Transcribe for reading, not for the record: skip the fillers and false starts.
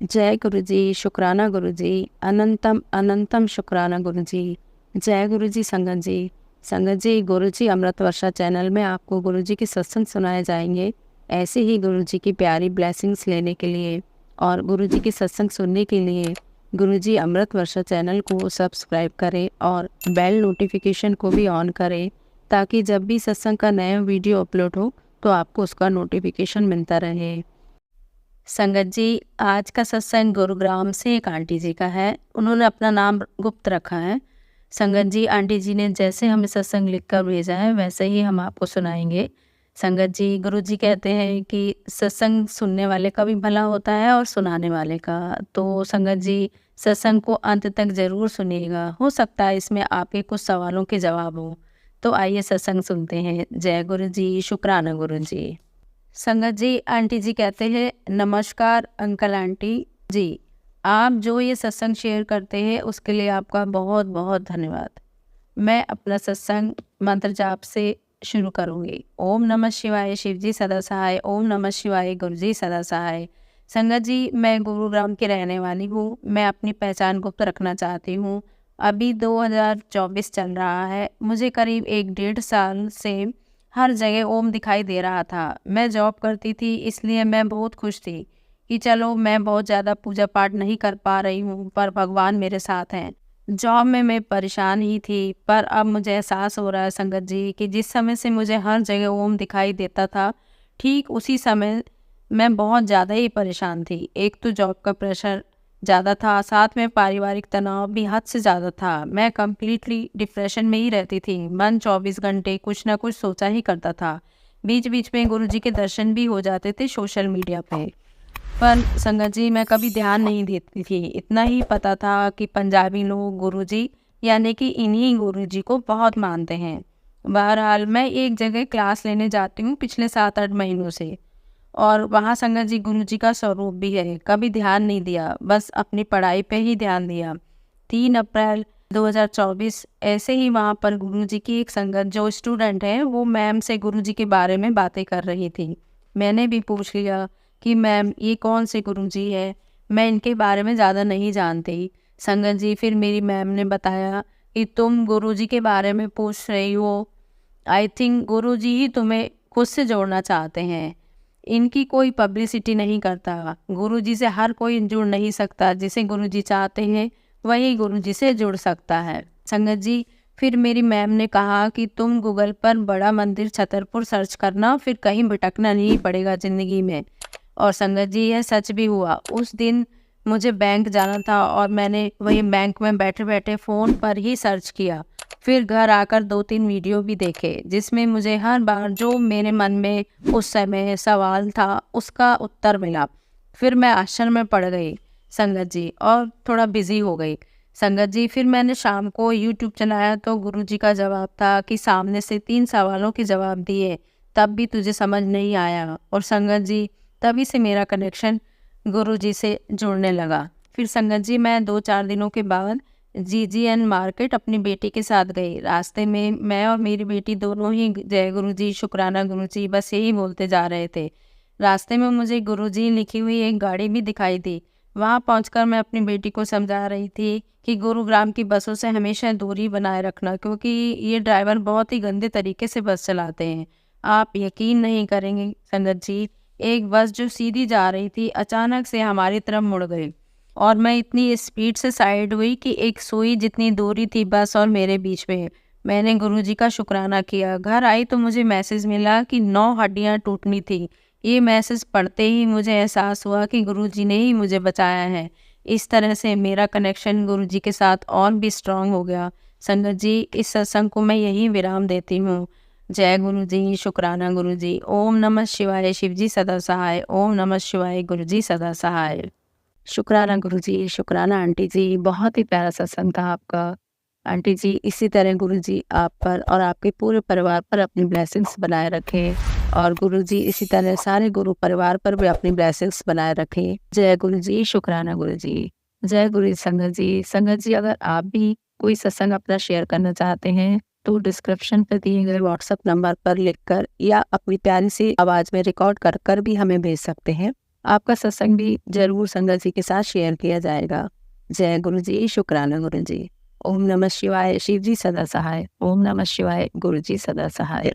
जय गुरु जी, शुक्राना गुरु जी, अनंतम अनंतम शुक्राना गुरु जी। जय गुरु जी संगत जी। संगत जी, गुरु जी अमृत वर्षा चैनल में आपको गुरु जी के सत्संग सुनाए जाएंगे। ऐसे ही गुरु जी की प्यारी ब्लेसिंग्स लेने के लिए और गुरु जी के सत्संग सुनने के लिए गुरु जी अमृत वर्षा चैनल को सब्सक्राइब करें और बेल नोटिफिकेशन को भी ऑन करें, ताकि जब भी सत्संग का नया वीडियो अपलोड हो तो आपको उसका नोटिफिकेशन मिलता रहे। संगत जी, आज का सत्संग गुरुग्राम से एक आंटी जी का है। उन्होंने अपना नाम गुप्त रखा है। संगत जी, आंटी जी ने जैसे हमें सत्संग लिखकर भेजा है वैसे ही हम आपको सुनाएंगे। संगत जी, गुरु जी कहते हैं कि सत्संग सुनने वाले का भी भला होता है और सुनाने वाले का। तो संगत जी, सत्संग को अंत तक जरूर सुनिएगा। हो सकता है इसमें आपके कुछ सवालों के जवाब हो। तो आइए सत्संग सुनते हैं। जय गुरु जी, शुक्राना गुरु जी। संगत जी, आंटी जी कहते हैं, नमस्कार अंकल आंटी जी, आप जो ये सत्संग शेयर करते हैं उसके लिए आपका बहुत बहुत धन्यवाद। मैं अपना सत्संग मंत्र जाप से शुरू करूंगी। ओम नमः शिवाय, शिव जी सदा सहाय। ओम नमः शिवाय, गुरु जी सदा सहाय। संगत जी, मैं गुरुग्राम की रहने वाली हूँ। मैं अपनी पहचान गुप्त रखना चाहती हूँ। अभी 2024 चल रहा है। मुझे करीब 1 डेढ़ साल से हर जगह ओम दिखाई दे रहा था। मैं जॉब करती थी, इसलिए मैं बहुत खुश थी कि चलो मैं बहुत ज़्यादा पूजा पाठ नहीं कर पा रही हूँ, पर भगवान मेरे साथ हैं। जॉब में मैं परेशान ही थी, पर अब मुझे एहसास हो रहा है संगत जी कि जिस समय से मुझे हर जगह ओम दिखाई देता था, ठीक उसी समय मैं बहुत ज़्यादा ही परेशान थी। एक तो जॉब का प्रेशर ज़्यादा था, साथ में पारिवारिक तनाव भी हद से ज़्यादा था। मैं कम्प्लीटली डिप्रेशन में ही रहती थी। मन 24 घंटे कुछ ना कुछ सोचा ही करता था। बीच बीच में गुरुजी के दर्शन भी हो जाते थे सोशल मीडिया पे, पर संगत जी मैं कभी ध्यान नहीं देती थी। इतना ही पता था कि पंजाबी लोग गुरुजी यानी कि इन्हीं गुरुजी को बहुत मानते हैं। बहरहाल, मैं एक जगह क्लास लेने जाती हूँ पिछले 7-8 महीनों से, और वहाँ संगत जी गुरुजी का स्वरूप भी है। कभी ध्यान नहीं दिया, बस अपनी पढ़ाई पे ही ध्यान दिया। 3 अप्रैल 2024 ऐसे ही वहाँ पर गुरुजी की एक संगत जो स्टूडेंट है वो मैम से गुरुजी के बारे में बातें कर रही थी। मैंने भी पूछ लिया कि मैम ये कौन से गुरुजी है, मैं इनके बारे में ज़्यादा नहीं जानती। संगत जी, फिर मेरी मैम ने बताया कि तुम गुरुजी के बारे में पूछ रही हो, आई थिंक गुरुजी ही तुम्हें खुद से जोड़ना चाहते हैं। इनकी कोई पब्लिसिटी नहीं करता। गुरुजी से हर कोई जुड़ नहीं सकता। जिसे गुरुजी चाहते हैं वही गुरुजी से जुड़ सकता है। संगत जी, फिर मेरी मैम ने कहा कि तुम गूगल पर बड़ा मंदिर छतरपुर सर्च करना, फिर कहीं भटकना नहीं पड़ेगा ज़िंदगी में। और संगत जी, यह सच भी हुआ। उस दिन मुझे बैंक जाना था और मैंने वही बैंक में बैठे बैठे फ़ोन पर ही सर्च किया। फिर घर आकर 2-3 वीडियो भी देखे, जिसमें मुझे हर बार जो मेरे मन में उस समय सवाल था उसका उत्तर मिला। फिर मैं आश्चर्य में पड़ गई संगत जी, और थोड़ा बिजी हो गई। संगत जी, फिर मैंने शाम को यूट्यूब चलाया तो गुरुजी का जवाब था कि सामने से 3 सवालों के जवाब दिए, तब भी तुझे समझ नहीं आया। और संगत जी, तभी से मेरा कनेक्शन गुरुजी से जुड़ने लगा। फिर संगत जी, मैं 2-4 दिनों के बाद जीजीएन मार्केट अपनी बेटी के साथ गई। रास्ते में मैं और मेरी बेटी दोनों ही जय गुरुजी, शुक्राना गुरुजी बस यही बोलते जा रहे थे। रास्ते में मुझे गुरुजी लिखी हुई एक गाड़ी भी दिखाई दी। वहाँ पहुंचकर मैं अपनी बेटी को समझा रही थी कि गुरुग्राम की बसों से हमेशा दूरी बनाए रखना, क्योंकि ये ड्राइवर बहुत ही गंदे तरीके से बस चलाते हैं। आप यकीन नहीं करेंगे संगत जी, एक बस जो सीधी जा रही थी अचानक से हमारी तरफ मुड़ गई, और मैं इतनी स्पीड से साइड हुई कि एक सुई जितनी दूरी थी बस और मेरे बीच में। मैंने गुरुजी का शुक्राना किया। घर आई तो मुझे मैसेज मिला कि 9 हड्डियां टूटनी थी। ये मैसेज पढ़ते ही मुझे एहसास हुआ कि गुरुजी ने ही मुझे बचाया है। इस तरह से मेरा कनेक्शन गुरुजी के साथ और भी स्ट्रांग हो गया। संगत जी, इस सत्संग को मैं यही विराम देती हूँ। जय गुरु जी, शुक्राना गुरु जी। ओम नमः शिवाय, शिव जी सदा सहाय। ओम नमः शिवाय, गुरु जी सदा सहाय। शुक्राना गुरु जी, शुक्राना आंटी जी। बहुत ही प्यारा सत्संग था आपका। आंटी जी, इसी तरह गुरु जी आप पर और आपके पूरे परिवार पर अपनी ब्लेसिंग्स बनाए रखें, और गुरु जी इसी तरह सारे गुरु परिवार पर भी अपनी ब्लेसिंग्स बनाए रखें। जय गुरु जी, शुक्राना गुरु जी। जय गुरु जी संगत जी। संगत जी, अगर आप भी कोई सत्संग अपना शेयर करना चाहते हैं तो डिस्क्रिप्शन पर दिए गए व्हाट्सएप नंबर पर लिखकर या अपनी प्यारी सी आवाज में रिकॉर्ड कर कर भी हमें भेज सकते हैं। आपका सत्संग भी जरूर संगत जी के साथ शेयर किया जाएगा। जय गुरु जी, शुक्राना गुरु जी। ओम नमः शिवाय, शिव जी सदा सहाय। ओम नमः शिवाय, गुरु जी सदा सहाय।